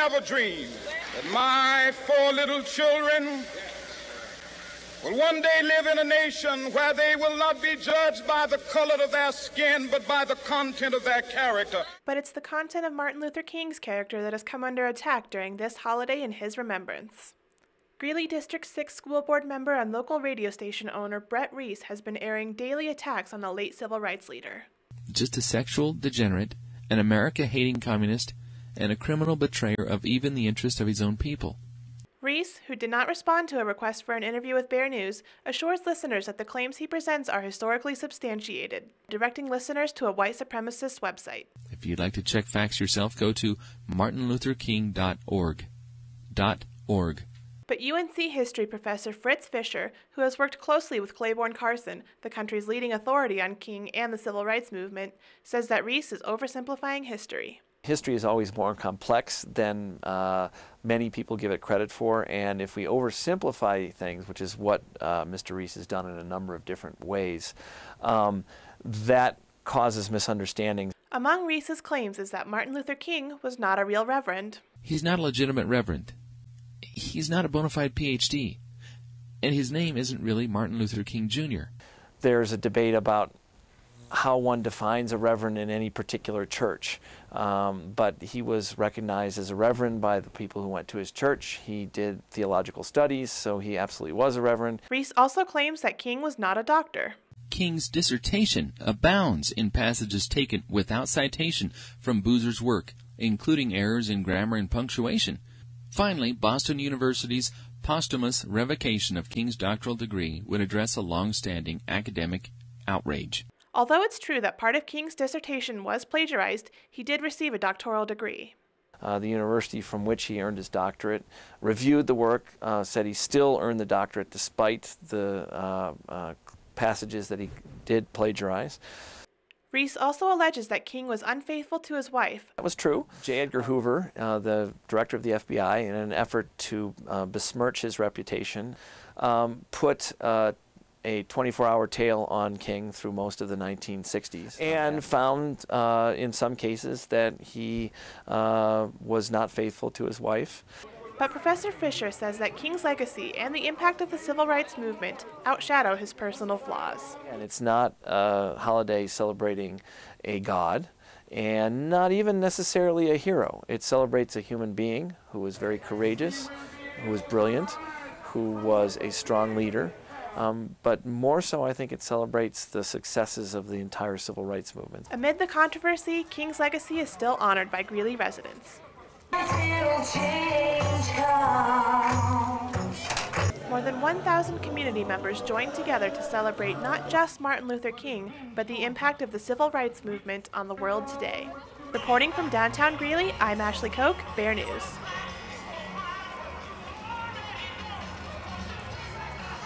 have a dream that my 4 little children will one day live in a nation where they will not be judged by the color of their skin, but by the content of their character. But it's the content of Martin Luther King's character that has come under attack during this holiday in his remembrance. Greeley District 6 school board member and local radio station owner Brett Reese has been airing daily attacks on the late civil rights leader. Just a sexual degenerate, an America-hating communist, and a criminal betrayer of even the interest of his own people. Reese, who did not respond to a request for an interview with Bear News, assures listeners that the claims he presents are historically substantiated, directing listeners to a white supremacist website. If you'd like to check facts yourself, go to martinlutherking.org. But UNC history professor Fritz Fisher, who has worked closely with Claiborne Carson, the country's leading authority on King and the civil rights movement, says that Reese is oversimplifying history. History is always more complex than many people give it credit for, and if we oversimplify things, which is what Mr. Reese has done in a number of different ways, that causes misunderstandings. Among Reese's claims is that Martin Luther King was not a real reverend. He's not a legitimate reverend. He's not a bona fide PhD. And his name isn't really Martin Luther King, Jr. There's a debate about how one defines a reverend in any particular church. But he was recognized as a reverend by the people who went to his church. He did theological studies, so he absolutely was a reverend. Reese also claims that King was not a doctor. King's dissertation abounds in passages taken without citation from Boozer's work, including errors in grammar and punctuation. Finally, Boston University's posthumous revocation of King's doctoral degree would address a long-standing academic outrage. Although it's true that part of King's dissertation was plagiarized, he did receive a doctoral degree. The university from which he earned his doctorate reviewed the work, said he still earned the doctorate despite the passages that he did plagiarize. Reese also alleges that King was unfaithful to his wife. That was true. J. Edgar Hoover, the director of the FBI, in an effort to besmirch his reputation, put a 24-hour tail on King through most of the 1960s, and found in some cases that he was not faithful to his wife. But Professor Fisher says that King's legacy and the impact of the civil rights movement outshadow his personal flaws. And it's not a holiday celebrating a god, and not even necessarily a hero. It celebrates a human being who was very courageous, who was brilliant, who was a strong leader. But more so, I think it celebrates the successes of the entire civil rights movement. Amid the controversy, King's legacy is still honored by Greeley residents. More than 1,000 community members joined together to celebrate not just Martin Luther King, but the impact of the civil rights movement on the world today. Reporting from downtown Greeley, I'm Ashley Koch, Bear News.